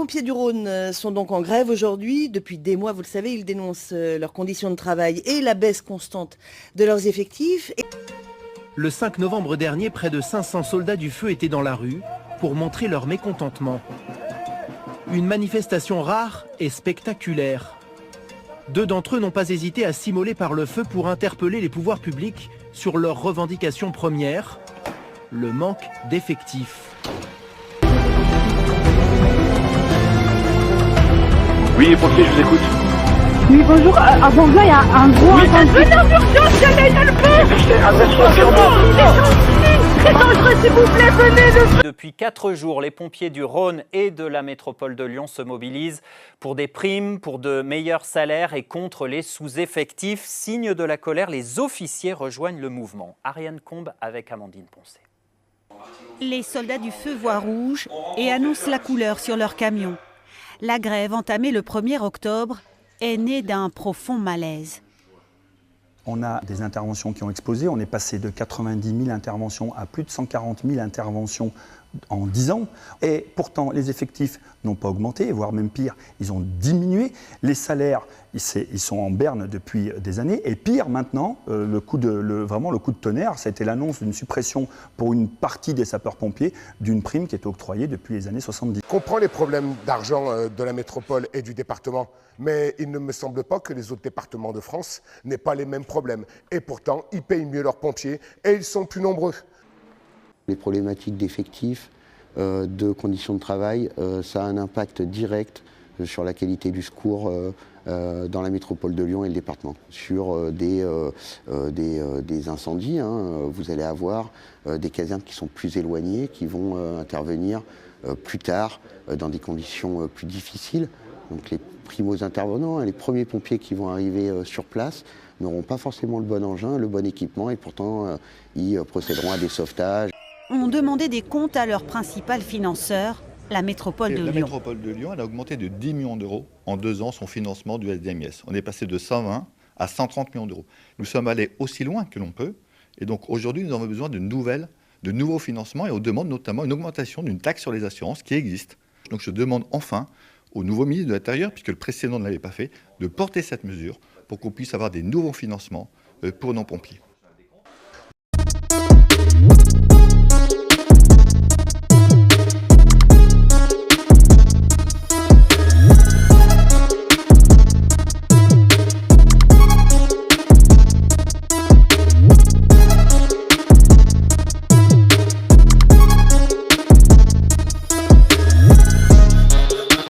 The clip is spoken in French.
pompiers du Rhône sont donc en grève aujourd'hui. Depuis des mois, vous le savez, ils dénoncent leurs conditions de travail et la baisse constante de leurs effectifs. Le 5 novembre dernier, près de 500 soldats du feu étaient dans la rue pour montrer leur mécontentement. Une manifestation rare et spectaculaire. 2 d'entre eux n'ont pas hésité à s'immoler par le feu pour interpeller les pouvoirs publics sur leurs revendications premières, le manque d'effectifs. Oui, les pompiers, je vous écoute. Oui, bonjour. Avant là, il y a un gros incendie. Venez en urgence, il y a le feu. C'est dangereux, s'il vous plaît, venez. Depuis 4 jours, les pompiers du Rhône et de la métropole de Lyon se mobilisent pour des primes, pour de meilleurs salaires et contre les sous-effectifs. Signe de la colère, les officiers rejoignent le mouvement. Ariane Combe avec Amandine Poncet. Les soldats du feu voient rouge et annoncent la couleur sur leur camion. La grève, entamée le 1er octobre, est née d'un profond malaise. On a des interventions qui ont explosé. On est passé de 90 000 interventions à plus de 140 000 interventions en 10 ans. Et pourtant, les effectifs n'ont pas augmenté, voire même pire, ils ont diminué. Les salaires, ils sont en berne depuis des années. Et pire maintenant, vraiment le coup de tonnerre, ça a été l'annonce d'une suppression pour une partie des sapeurs-pompiers d'une prime qui est octroyée depuis les années 70. Je comprends les problèmes d'argent de la métropole et du département, mais il ne me semble pas que les autres départements de France n'aient pas les mêmes problèmes. Et pourtant, ils payent mieux leurs pompiers et ils sont plus nombreux. Les problématiques d'effectifs, de conditions de travail, ça a un impact direct sur la qualité du secours dans la métropole de Lyon et le département. Sur des incendies, vous allez avoir des casernes qui sont plus éloignées, qui vont intervenir plus tard, dans des conditions plus difficiles. Donc les primos intervenants, les premiers pompiers qui vont arriver sur place n'auront pas forcément le bon engin, le bon équipement, et pourtant ils procéderont à des sauvetages. Ont demandé des comptes à leur principal financeur, la métropole de Lyon. La métropole de Lyon, elle a augmenté de 10 millions d'euros en 2 ans son financement du SDMIS. On est passé de 120 à 130 millions d'euros. Nous sommes allés aussi loin que l'on peut, et donc aujourd'hui nous avons besoin de nouveaux financements, et on demande notamment une augmentation d'une taxe sur les assurances qui existe. Donc je demande enfin au nouveau ministre de l'Intérieur, puisque le précédent ne l'avait pas fait, de porter cette mesure pour qu'on puisse avoir des nouveaux financements pour nos pompiers.